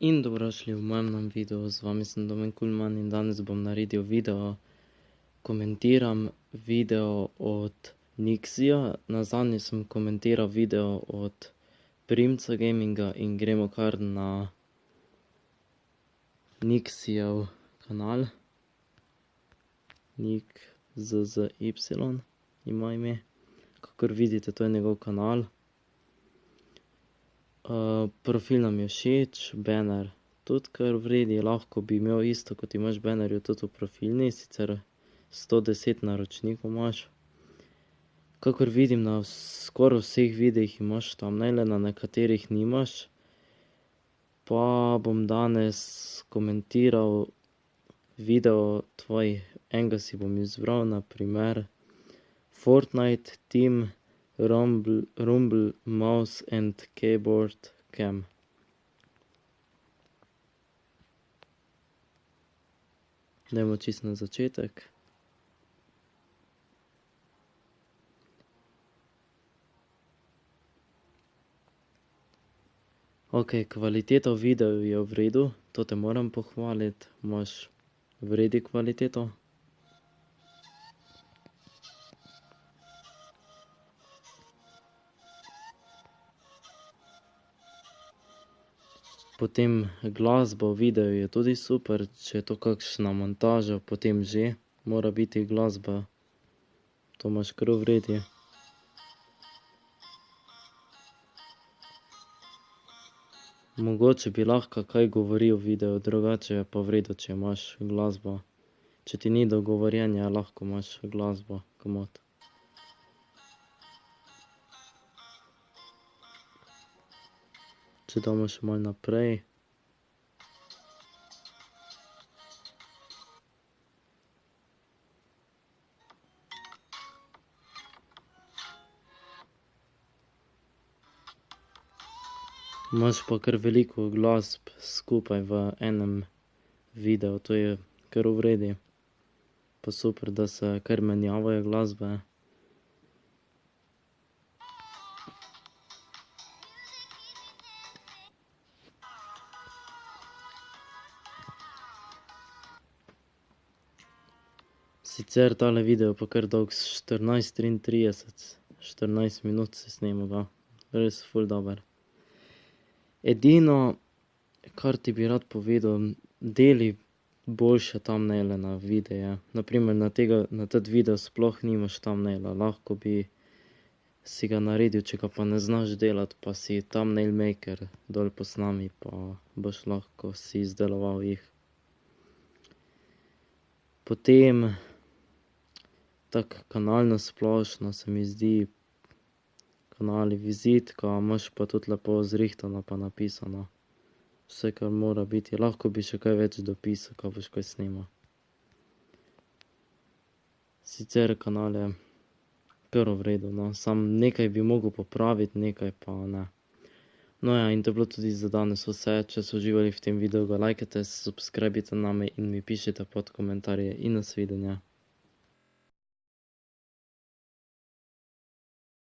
In dobrodošli v mojem novem videu, z vami sem Domen Kulman in danes bom naredil video, komentiram video od Nixija. Nazadnje sem komentiral video od Primca Gaminga in gremo kar na Nixijev kanal. NixZZY ima ime, kakor vidite, to je njegov kanal. Profil nam je všeč, banner tudi kar vredi, lahko bi imel isto, kot imaš bannerju tudi v profilni, sicer 110 naročnikov imaš. Kakor vidim, na skoraj vseh videih imaš thumbnaile, na nekaterih nimaš. Pa bom danes komentiral video tvoj, enega si bom izbral, na primer Fortnite Team Rumble Mouse and Keyboard Cam. Dajmo čisto na začetek. Ok, kvaliteta v videu je v redu, to te moram pohvaliti, imaš v redu kvaliteto. Potem glasba v videu je tudi super, če je to kakšna montaža, potem že mora biti glasba. To imaš kar v redu. Mogoče bi lahko kaj govoril v videu, drugače je pa v redu, če imaš glasbo. Če ti ni do govorjenja, lahko imaš glasbo komot. Če damo še malo naprej. Imaš pa kar veliko glasb skupaj v enem videu, to je kar v redu. Pa super, da se kar menjavajo glasbe. Sicer tale video pa kar dolg, 14:33, 14 minut se snema ga, res ful dober. Edino, kar ti bi rad povedal, deli boljše thumbnaile na videe. Na primer na teti video sploh nimaš thumbnaila, lahko bi si ga naredil, če ga pa ne znaš delati, pa si thumbnail maker dol posnami, pa boš lahko si izdeloval jih. Potem tak kanal na splošno se mi zdi, kanal vizitka, imaš pa tudi lepo zrihtano pa napisano. Vse, kar mora biti, lahko bi še kaj več dopisal, ko boš kaj snimal. Sicer kanal je kar v redu, no, samo nekaj bi mogel popraviti, nekaj pa ne. No ja, in to je bilo tudi za danes vse, če so uživali v tem videu, ga lajkajte, subscribite name in mi pišite pod komentarje in nasvidenje.